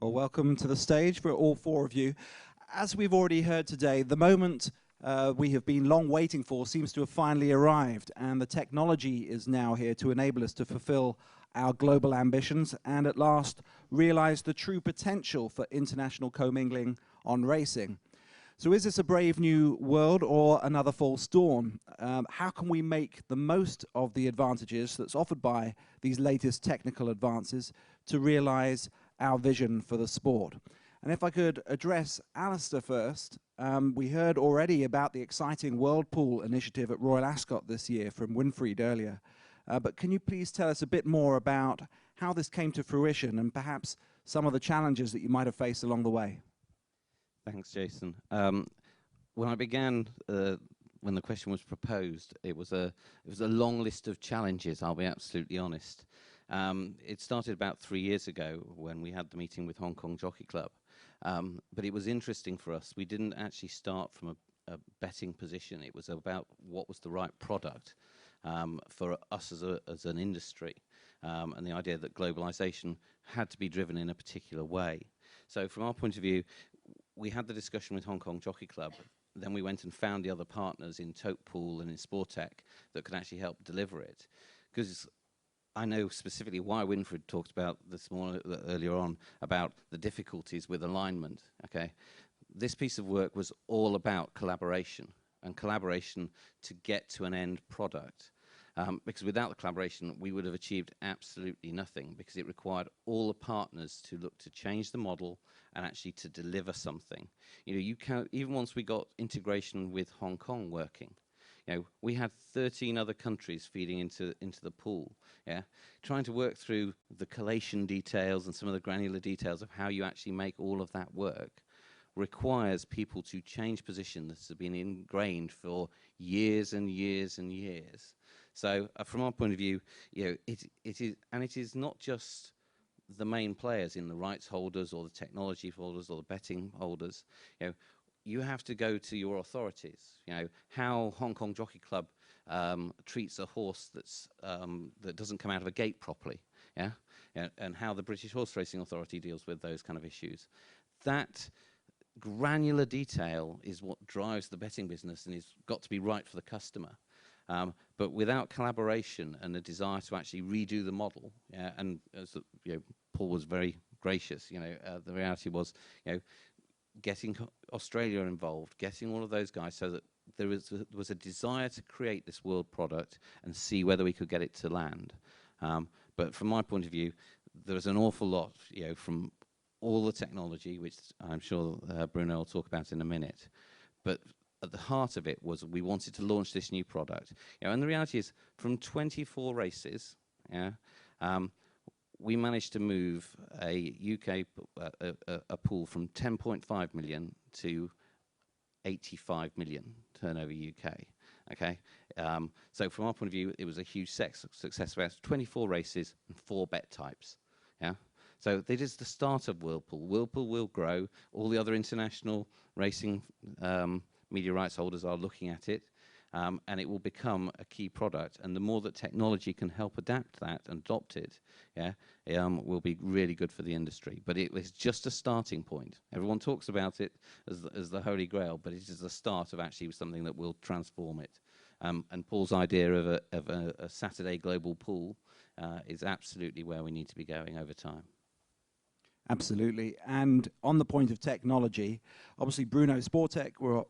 Well, welcome to the stage for all four of you. As we've already heard today, the moment we have been long waiting for seems to have finally arrived, and the technology is now here to enable us to fulfill our global ambitions and at last realize the true potential for international commingling on racing. So is this a brave new world or another false dawn? How can we make the most of the advantages that's offered by these latest technical advances to realize our vision for the sport? And if I could address Alastair first, we heard already about the exciting Whirlpool initiative at Royal Ascot this year from Winfried earlier. But can you please tell us a bit more about how this came to fruition and perhaps some of the challenges that you might have faced along the way? Thanks, Jason. When I began, when the question was proposed, it was a long list of challenges, I'll be absolutely honest. It started about 3 years ago when we had the meeting with Hong Kong Jockey Club. But it was interesting for us. We didn't actually start from a betting position. It was about what was the right product for us as an industry, and the idea that globalization had to be driven in a particular way. So from our point of view, we had the discussion with Hong Kong Jockey Club. Then we went and found the other partners in Pool and in Sportech that could actually help deliver it. Because I know specifically why Winfried talked about this earlier on about the difficulties with alignment. Okay, this piece of work was all about collaboration and collaboration to get to an end product. Because without the collaboration, we would have achieved absolutely nothing, because it required all the partners to look to change the model and actually to deliver something. You know, you can, even once we got integration with Hong Kong working, you know, we had 13 other countries feeding into the pool. Yeah, trying to work through the collation details and some of the granular details of how you actually make all of that work requires people to change position that has been ingrained for years and years and years. So from our point of view, you know, it is not just the main players in the rights holders or the technology holders or the betting holders. You know, you have to go to your authorities. You know, how Hong Kong Jockey Club treats a horse that's that doesn't come out of a gate properly, yeah, and how the British Horse Racing Authority deals with those kind of issues. That granular detail is what drives the betting business, and it's got to be right for the customer. But without collaboration and a desire to actually redo the model, yeah, and as you know, Paul was very gracious. You know, the reality was, you know, getting Australia involved, getting all of those guys, so that there was a desire to create this world product and see whether we could get it to land. But from my point of view, there was an awful lot, you know, from all the technology, which I'm sure Bruno will talk about in a minute. But at the heart of it was we wanted to launch this new product. You know, and the reality is, from 24 races, yeah, we managed to move a UK a pool from 10.5 million to 85 million turnover UK. Okay, so from our point of view, it was a huge success. We had 24 races and 4 bet types. Yeah. So this is the start of Whirlpool. Whirlpool will grow. All the other international racing media rights holders are looking at it, and it will become a key product. And the more that technology can help adapt that and adopt it, yeah, will be really good for the industry. But it is just a starting point. Everyone talks about it as the holy grail, but it is the start of actually something that will transform it. And Paul's idea of a Saturday global pool is absolutely where we need to be going over time. Absolutely. And on the point of technology, obviously Bruno, Sportech were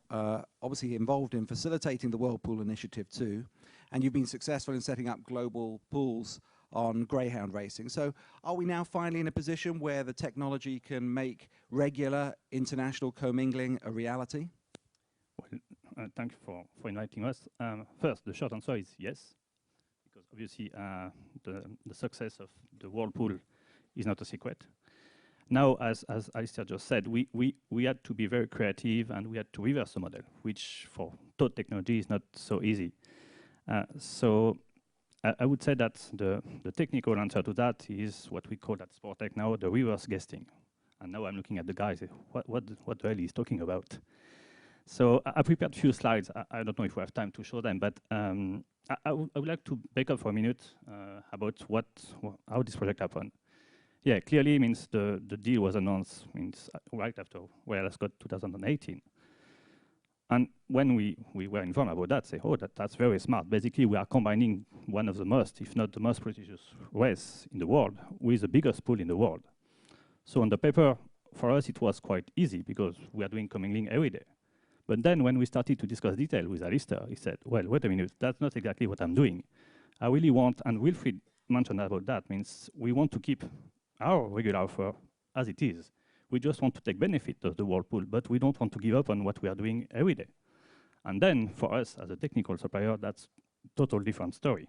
obviously involved in facilitating the Whirlpool initiative too, and you've been successful in setting up global pools on greyhound racing. So are we now finally in a position where the technology can make regular international commingling a reality? Well, thank you for inviting us. First, the short answer is yes, because obviously the success of the Whirlpool is not a secret. Now, as Alastair just said, we had to be very creative, and we had to reverse the model, which for taught technology is not so easy. So I would say that the technical answer to that is what we call at Sportech now the reverse guesting. And now I'm looking at the guys, what the hell he's talking about. So I prepared a few slides. I don't know if we have time to show them, but I would like to back up for a minute about how this project happened. yeah, clearly means the deal was announced means right after Ascot 2018. And when we were informed about that, say, oh, that's very smart. Basically, we are combining one of the most, if not the most prestigious race in the world with the biggest pool in the world. So on the paper, for us, it was quite easy because we are doing commingling every day. But then when we started to discuss detail with Alastair, he said, well, wait a minute, that's not exactly what I'm doing. I really want, and Wilfried mentioned about that, means we want to keep our regular offer as it is. We just want to take benefit of the world pool, but we don't want to give up on what we are doing every day. And then for us as a technical supplier, that's a total different story.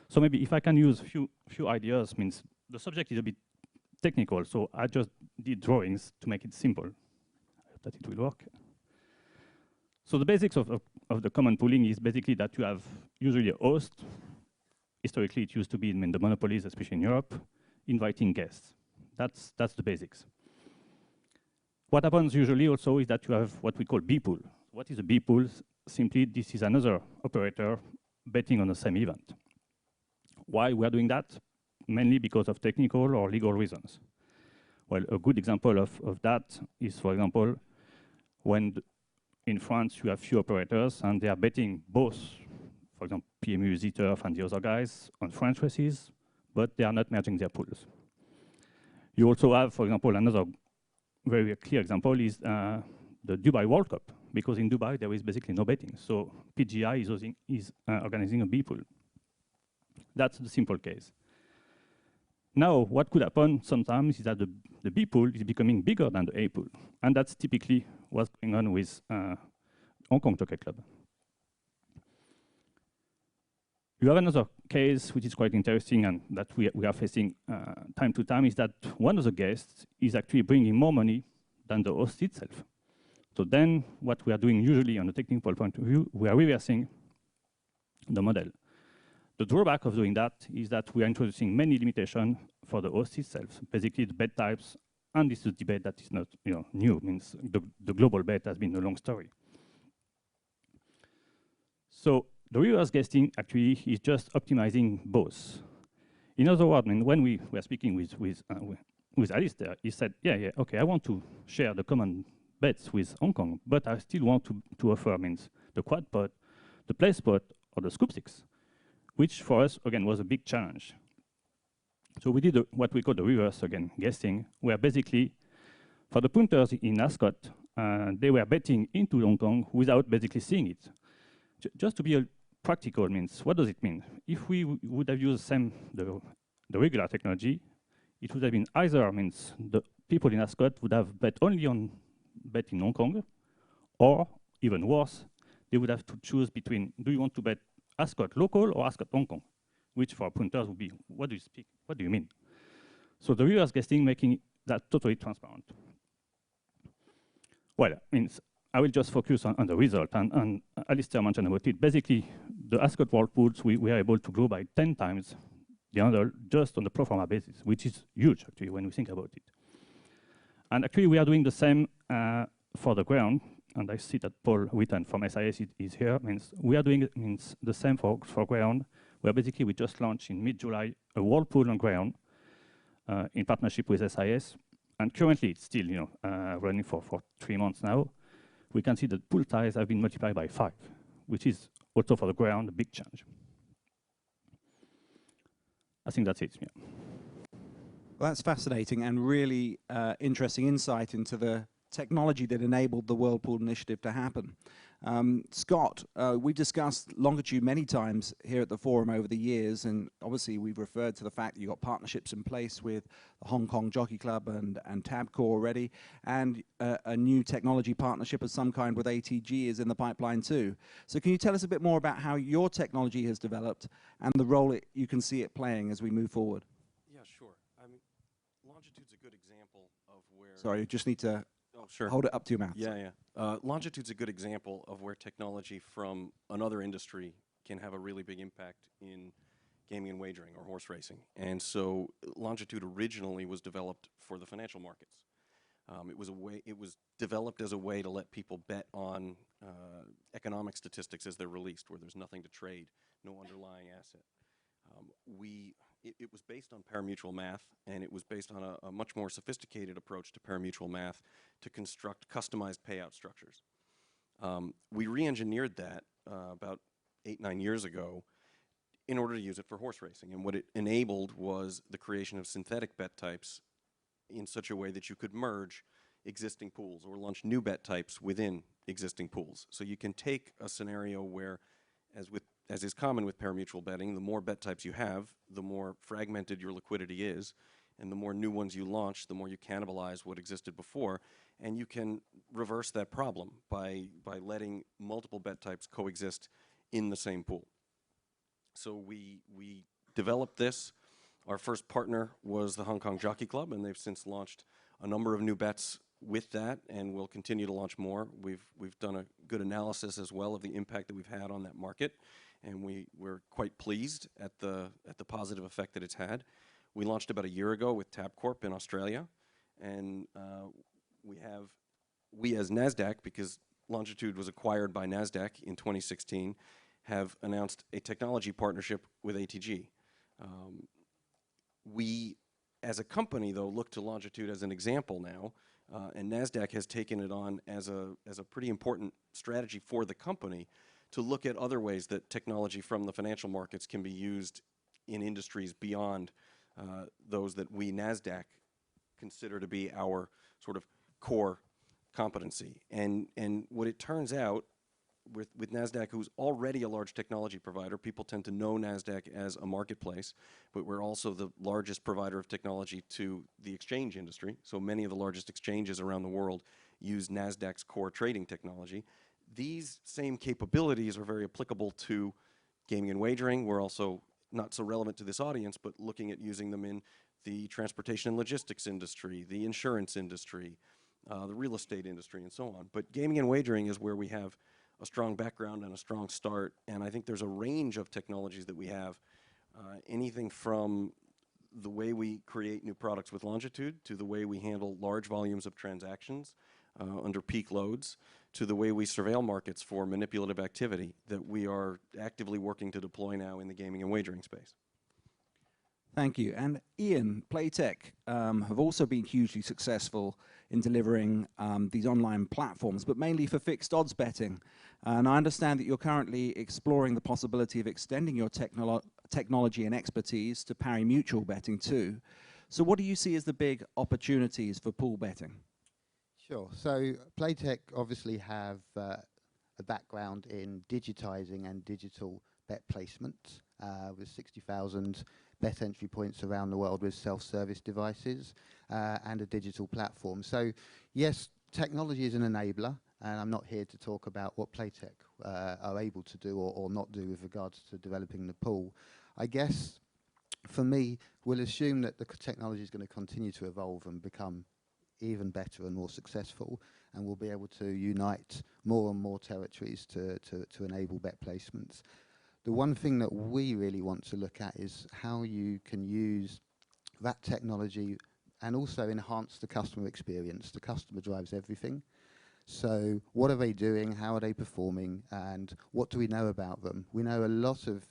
So maybe if I can use few ideas, means the subject is a bit technical, so I just did drawings to make it simple. I hope that it will work. So the basics of the common pooling is basically that you have usually a host. Historically, it used to be in the monopolies, especially in Europe, inviting guests. That's the basics. What happens usually also is that you have what we call B pool. What is a B pool? Simply, this is another operator betting on the same event. Why we are doing that? Mainly because of technical or legal reasons. Well, a good example of that is, for example, when in France you have few operators and they are betting both, for example, PMU, Z-Turf, and the other guys on French races, but they are not merging their pools. You also have, for example, another very clear example is the Dubai World Cup, because in Dubai there is basically no betting. So PGI is organizing a B pool. That's the simple case. Now, what could happen sometimes is that the B pool is becoming bigger than the A pool. And that's typically what's going on with Hong Kong Jockey Club. You have another case which is quite interesting and that we are facing time to time is that one of the guests is actually bringing more money than the host itself. So then what we are doing usually on a technical point of view, we are reversing the model. The drawback of doing that is that we are introducing many limitations for the host itself, basically the bet types, and this is a debate that is not new, means the global bet has been a long story. So the reverse guesting actually is just optimizing both. In other words, when we were speaking with Alastair, he said, yeah, okay, I want to share the common bets with Hong Kong, but I still want to offer the quad pot, the play spot, or the scoop six, which for us, again, was a big challenge. So we did what we call the reverse, again, guessing, where basically, for the punters in Ascot, they were betting into Hong Kong without basically seeing it. Just to be practical means, what does it mean? If we would have used the regular technology, it would have been either means the people in Ascot would have bet only on bet in Hong Kong, or even worse, they would have to choose between, do you want to bet Ascot local or Ascot Hong Kong? Which for punters would be, what do you speak? What do you mean? So the reverse guessing making that totally transparent. Well, means I will just focus on the result, and Alastair mentioned about it. Basically, the Ascot World Pools, we were able to grow by 10 times the handle just on the pro forma basis, which is huge, actually, when we think about it. And actually, we are doing the same for the ground, and I see that Paul Witten from SIS is here. Means we are doing the same for ground, where basically we just launched in mid-July a world pool on ground in partnership with SIS, and currently it's still running for 3 months now. We can see that pool ties have been multiplied by 5, which is also for the ground a big change. I think that's it. Yeah. Well, that's fascinating and really interesting insight into the technology that enabled the World Pool Initiative to happen. Scott, we've discussed Longitude many times here at the forum over the years, and obviously we've referred to the fact that you've got partnerships in place with the Hong Kong Jockey Club and Tabcorp already, and a new technology partnership of some kind with ATG is in the pipeline too. So can you tell us a bit more about how your technology has developed and the role you can see it playing as we move forward? Yeah, sure. I mean, Longitude's a good example of where... Sorry, you just need to sure. hold it up to your mouth. Yeah. Longitude's a good example of where technology from another industry can have a really big impact in gaming and wagering or horse racing. And so Longitude originally was developed for the financial markets. It was developed as a way to let people bet on economic statistics as they're released, where there's nothing to trade, no underlying asset. We it was based on parimutuel math, and it was based on a much more sophisticated approach to parimutuel math to construct customized payout structures. We re-engineered that about 8-9 years ago in order to use it for horse racing. And what it enabled was the creation of synthetic bet types in such a way that you could merge existing pools or launch new bet types within existing pools. So you can take a scenario where, as is common with parimutuel betting, the more bet types you have, the more fragmented your liquidity is, and the more new ones you launch, the more you cannibalize what existed before. And you can reverse that problem by letting multiple bet types coexist in the same pool. So we developed this. Our first partner was the Hong Kong Jockey Club, and they've since launched a number of new bets with that, and we'll continue to launch more. We've done a good analysis as well of the impact that we've had on that market, and we're quite pleased at the positive effect that it's had. We launched about a year ago with Tabcorp in Australia, and we as Nasdaq, because Longitude was acquired by Nasdaq in 2016, have announced a technology partnership with ATG. We, as a company, though, look to Longitude as an example now, and Nasdaq has taken it on as a pretty important strategy for the company to look at other ways that technology from the financial markets can be used in industries beyond those that we, Nasdaq, consider to be our sort of core competency. And what it turns out, with Nasdaq, who's already a large technology provider, people tend to know Nasdaq as a marketplace, but we're also the largest provider of technology to the exchange industry. So many of the largest exchanges around the world use Nasdaq's core trading technology. These same capabilities are very applicable to gaming and wagering. We're also not so relevant to this audience, but looking at using them in the transportation and logistics industry, the insurance industry, the real estate industry, and so on. But gaming and wagering is where we have a strong background and a strong start, and I think there's a range of technologies that we have, anything from the way we create new products with Longitude, to the way we handle large volumes of transactions under peak loads, to the way we surveil markets for manipulative activity that we are actively working to deploy now in the gaming and wagering space. Thank you. And Ian, Playtech have also been hugely successful in delivering these online platforms, but mainly for fixed odds betting. And I understand that you're currently exploring the possibility of extending your technology and expertise to pari-mutuel betting too. So what do you see as the big opportunities for pool betting? Sure. So Playtech obviously have a background in digitizing and digital bet placement with 60,000 bet entry points around the world with self-service devices and a digital platform. So yes, technology is an enabler, and I'm not here to talk about what Playtech are able to do or not do with regards to developing the pool. I guess for me, we'll assume that the technology is going to continue to evolve and become even better and more successful, and we'll be able to unite more and more territories to enable bet placements. The one thing that we really want to look at is how you can use that technology and also enhance the customer experience. The customer drives everything. So what are they doing, how are they performing, and what do we know about them? We know a lot of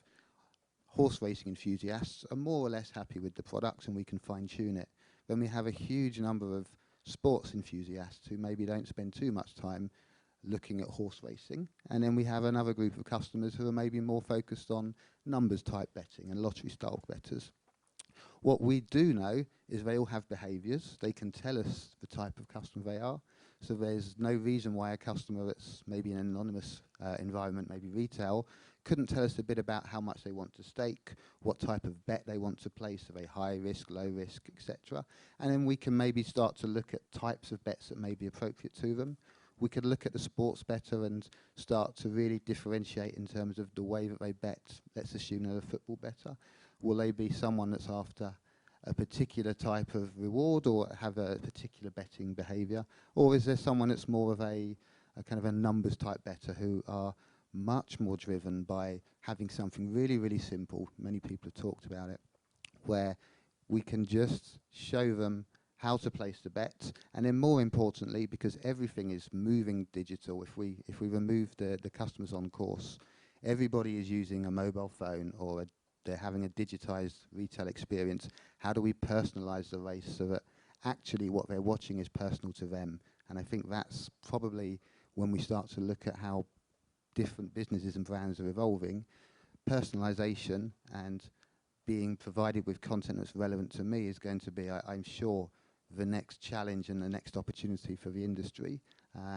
horse racing enthusiasts are more or less happy with the products, and we can fine-tune it. Then we have a huge number of sports enthusiasts who maybe don't spend too much time looking at horse racing, and then we have another group of customers who are maybe more focused on numbers type betting and lottery style bettors. What we do know is they all have behaviours. They can tell us the type of customer they are, so there's no reason why a customer that's maybe in an anonymous environment, maybe retail, couldn't tell us a bit about how much they want to stake, what type of bet they want to place, are they high risk, low risk, etc. And then we can maybe start to look at types of bets that may be appropriate to them. We could look at the sports bettor and start to really differentiate in terms of the way that they bet. Let's assume they're a football bettor. Will they be someone that's after a particular type of reward or have a particular betting behaviour? Or is there someone that's more of a kind of a numbers type bettor who are much more driven by having something really, really simple, many people have talked about it, where we can just show them how to place the bet, and then more importantly, because everything is moving digital, if we remove the customers on course, everybody is using a mobile phone or a they're having a digitized retail experience. How do we personalize the race so that actually what they're watching is personal to them? And I think that's probably when we start to look at how different businesses and brands are evolving, personalization and being provided with content that's relevant to me is going to be, I'm sure, the next challenge and the next opportunity for the industry.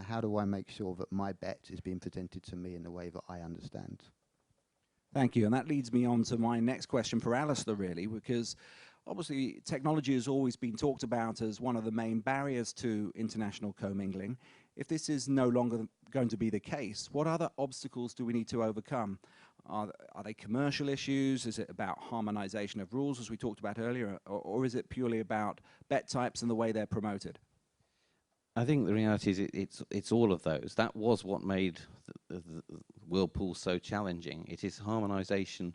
How do I make sure that my bet is being presented to me in the way that I understand? Thank you, and that leads me on to my next question for Alastair, really, because obviously technology has always been talked about as one of the main barriers to international commingling. If this is no longer going to be the case, what other obstacles do we need to overcome? Are they commercial issues? Is it about harmonization of rules, as we talked about earlier, or is it purely about bet types and the way they're promoted? I think the reality is it's all of those. That was what made the Whirlpool so challenging. It is harmonization.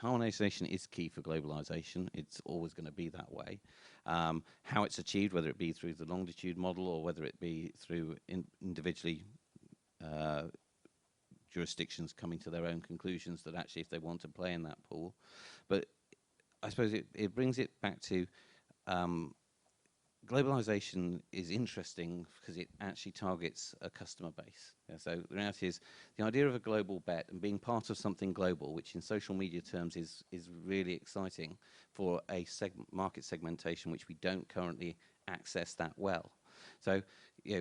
Harmonization is key for globalization. It's always going to be that way. How it's achieved, whether it be through the Longitude model or whether it be through individually jurisdictions coming to their own conclusions that actually if they want to play in that pool. But I suppose it brings it back to globalization is interesting because it actually targets a customer base. Yeah, so the reality is the idea of a global bet and being part of something global, which in social media terms is really exciting for a market segmentation which we don't currently access that well. So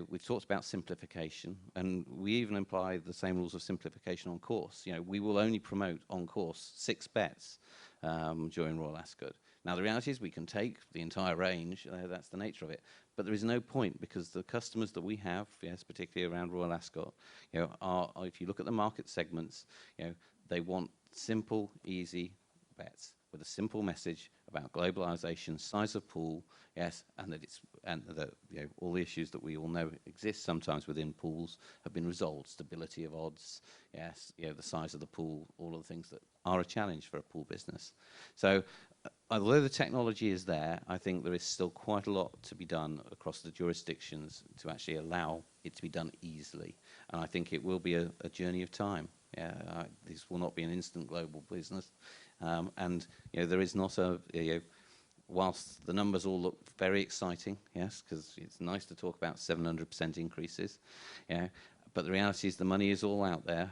we've talked about simplification, and we even apply the same rules of simplification on course. We will only promote on course 6 bets during Royal Ascot. Now, the reality is we can take the entire range, that's the nature of it, but there is no point because the customers that we have, yes, particularly around Royal Ascot, are if you look at the market segments, they want simple, easy bets with a simple message about globalization, size of pool, yes, and that all the issues that we all know exist sometimes within pools have been resolved. Stability of odds, yes, the size of the pool, all of the things that are a challenge for a pool business. So although the technology is there, I think there is still quite a lot to be done across the jurisdictions to actually allow it to be done easily. And I think it will be a journey of time. This will not be an instant global business. And there is not whilst the numbers all look very exciting, yes, because it's nice to talk about 700% increases, but the reality is the money is all out there,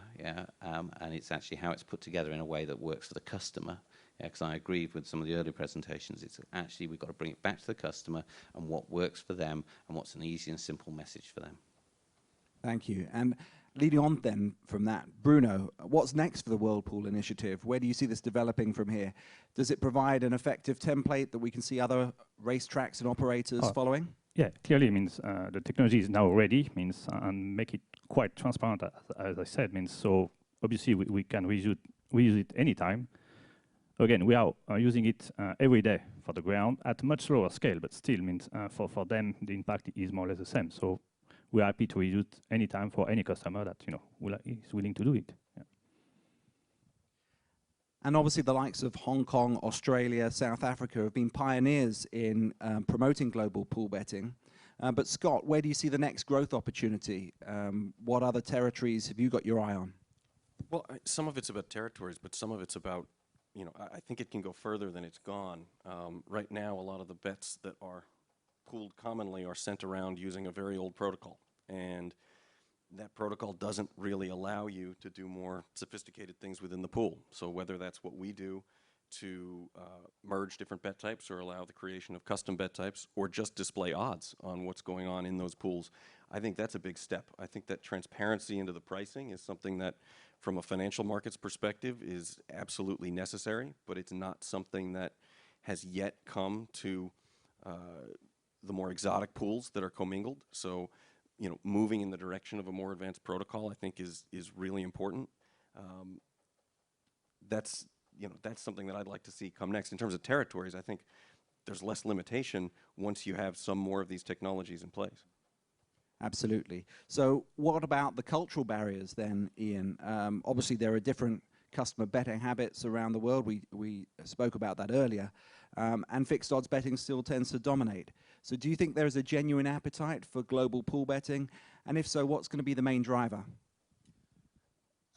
and it's actually how it's put together in a way that works for the customer. Because I agree with some of the earlier presentations, it's actually we've got to bring it back to the customer and what works for them and what's an easy and simple message for them. Thank you. And leading on then from that, Bruno, what's next for the Whirlpool initiative? Where do you see this developing from here? Does it provide an effective template that we can see other racetracks and operators following? Yeah, clearly means the technology is now ready, means and make it quite transparent, as I said, means so obviously we can reuse it anytime. Again, we are using it every day for the ground at a much lower scale, but still means for them the impact is more or less the same. So we are happy to use it anytime for any customer that is willing to do it. Yeah. And obviously the likes of Hong Kong, Australia, South Africa have been pioneers in promoting global pool betting. But Scott, where do you see the next growth opportunity? What other territories have you got your eye on? Well, some of it's about territories, but some of it's about I think it can go further than it's gone. Right now, a lot of the bets that are pooled commonly are sent around using a very old protocol. And that protocol doesn't really allow you to do more sophisticated things within the pool. So whether that's what we do to merge different bet types or allow the creation of custom bet types or just display odds on what's going on in those pools, I think that's a big step. I think that transparency into the pricing is something that from a financial markets perspective is absolutely necessary, but it's not something that has yet come to the more exotic pools that are commingled. So, moving in the direction of a more advanced protocol, I think is really important. That's something that I'd like to see come next. In terms of territories, I think there's less limitation once you have some more of these technologies in place. Absolutely. So what about the cultural barriers then, Ian? Obviously there are different customer betting habits around the world. We spoke about that earlier. And fixed odds betting still tends to dominate. So do you think there is a genuine appetite for global pool betting? And if so, what's going to be the main driver?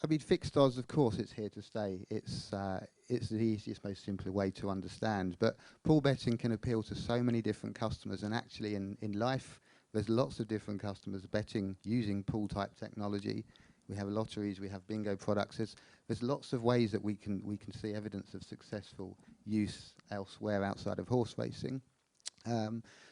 I mean, fixed odds, of course, it's here to stay. It's the easiest, most simple way to understand. But pool betting can appeal to so many different customers. And actually, in life, there's lots of different customers betting using pool-type technology. We have lotteries, we have bingo products. There's lots of ways that we can see evidence of successful use elsewhere outside of horse racing.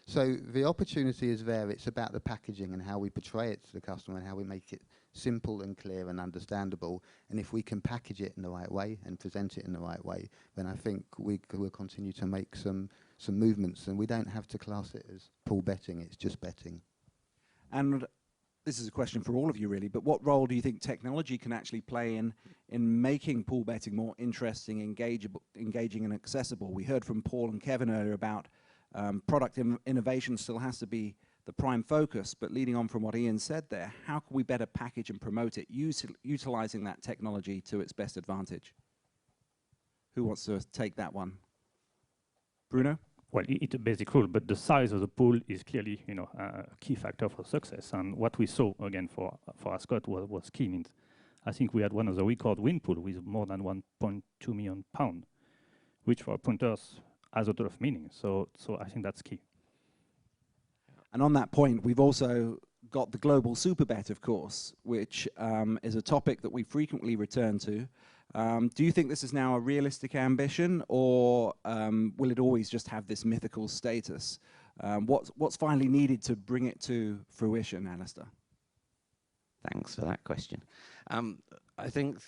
So the opportunity is there. It's about the packaging and how we portray it to the customer and how we make it simple and clear and understandable. And if we can package it in the right way and present it in the right way, then I think we will continue to make some movements. And we don't have to class it as pool betting. It's just betting. And this is a question for all of you, really, but what role do you think technology can actually play in making pool betting more interesting, engaging and accessible? We heard from Paul and Kevin earlier about product innovation still has to be the prime focus, but leading on from what Ian said there, how can we better package and promote it, utilizing that technology to its best advantage? Who wants to take that one? Bruno? Well, it's a basic rule, but the size of the pool is clearly, a key factor for success. And what we saw again for Ascot was key. Means I think we had one of the record win pool with more than £1.2 million, which for punters has a lot of meaning. So I think that's key. And on that point, we've also got the global super bet, of course, which is a topic that we frequently return to. Do you think this is now a realistic ambition, or will it always just have this mythical status? What's finally needed to bring it to fruition, Alastair? Thanks for that question. I think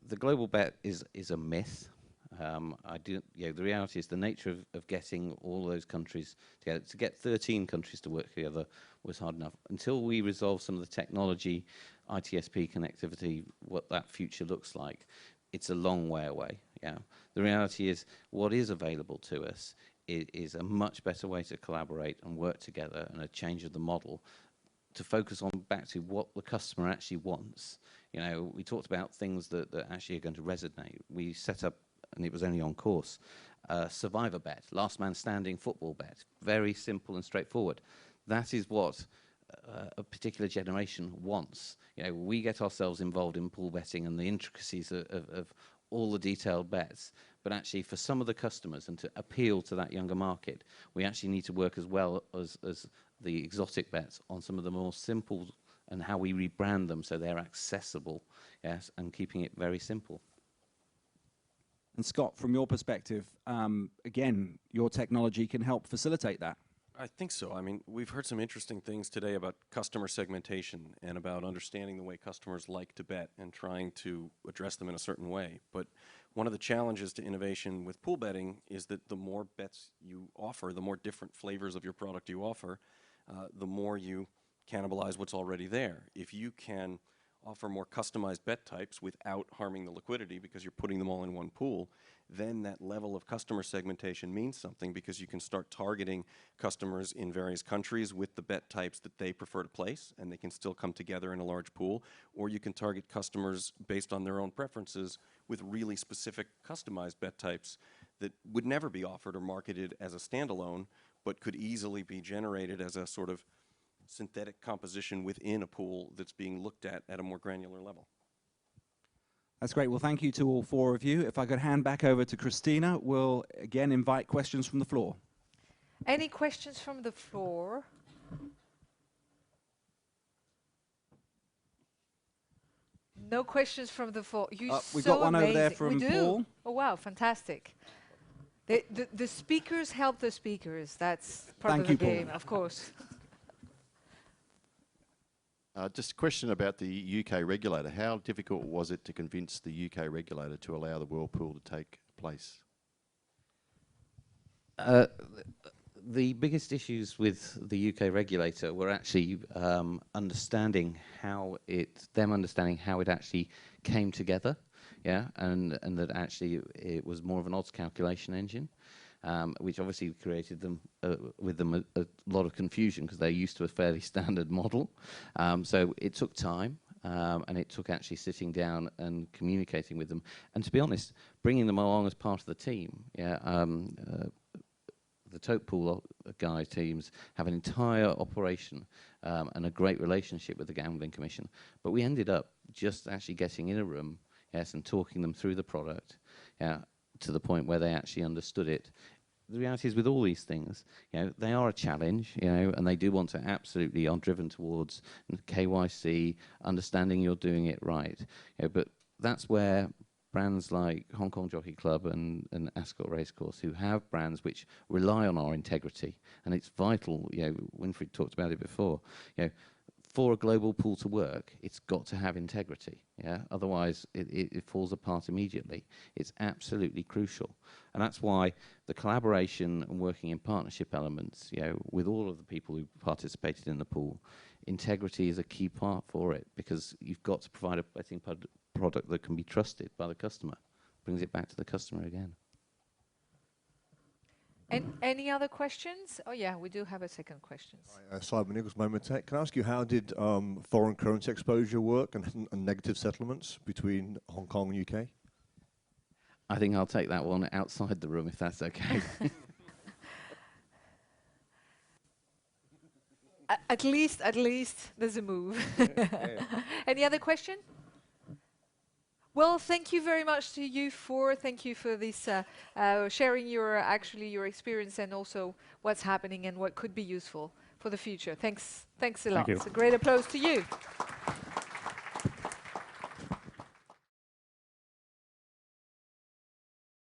the global bet is a myth. The reality is the nature of getting all those countries together. To get 13 countries to work together was hard enough. Until we resolve some of the technology, ITSP connectivity, what that future looks like, it's a long way away. Yeah. The reality is what is available to us is a much better way to collaborate and work together, and a change of the model to focus on back to what the customer actually wants. We talked about things that actually are going to resonate. We set up, and it was only on course, survivor bet, last man standing football bet. Very simple and straightforward. That is what a particular generation wants. We get ourselves involved in pool betting and the intricacies of all the detailed bets, but actually for some of the customers and to appeal to that younger market, we actually need to work as well as the exotic bets on some of the more simple and how we rebrand them so they're accessible, yes, and keeping it very simple. And Scott, from your perspective, again, your technology can help facilitate that. I think so. I mean, we've heard some interesting things today about customer segmentation and about understanding the way customers like to bet and trying to address them in a certain way. But one of the challenges to innovation with pool betting is that the more bets you offer, the more different flavors of your product you offer, the more you cannibalize what's already there. If you can offer more customized bet types without harming the liquidity because you're putting them all in one pool, then that level of customer segmentation means something, because you can start targeting customers in various countries with the bet types that they prefer to place, and they can still come together in a large pool. Or you can target customers based on their own preferences with really specific customized bet types that would never be offered or marketed as a standalone, but could easily be generated as a sort of synthetic composition within a pool that's being looked at a more granular level. That's great. Well, thank you to all four of you. If I could hand back over to Christina, we'll again invite questions from the floor. Any questions from the floor? No questions from the floor. We've got one over there from we do. Paul. Oh, wow, fantastic. The speakers help the speakers. That's part of the game, of course. Just a question about the UK regulator. How difficult was it to convince the UK regulator to allow the whirlpool to take place? The biggest issues with the UK regulator were actually understanding how it actually came together, yeah, and that actually it was more of an odds calculation engine. Which obviously created them with them a lot of confusion, because they're used to a fairly standard model. So it took time, and it took actually sitting down and communicating with them. And to be honest, bringing them along as part of the team. Yeah, the tote pool guy teams have an entire operation and a great relationship with the Gambling Commission. But we ended up just actually getting in a room, yes, and talking them through the product, to the point where they actually understood it. The reality is, with all these things, they are a challenge, and they do want to absolutely are driven towards KYC, understanding you're doing it right. But that's where brands like Hong Kong Jockey Club and Ascot Racecourse, who have brands which rely on our integrity, and it's vital. Winfried talked about it before. For a global pool to work, it's got to have integrity. Otherwise, it falls apart immediately. It's absolutely crucial, and that's why the collaboration and working in partnership elements, with all of the people who participated in the pool, integrity is a key part for it, because you've got to provide a betting product that can be trusted by the customer. Brings it back to the customer again. And any other questions? Oh yeah, we do have a second question. Simon Nichols, Momotech. Can I ask you, how did foreign currency exposure work and negative settlements between Hong Kong and UK? I think I'll take that one outside the room, if that's okay. At least there's a move. Any other question? Well, thank you very much to you thank you for this sharing your experience and also what's happening and what could be useful for the future. Thanks a lot. Thank you. It's a great applause to you.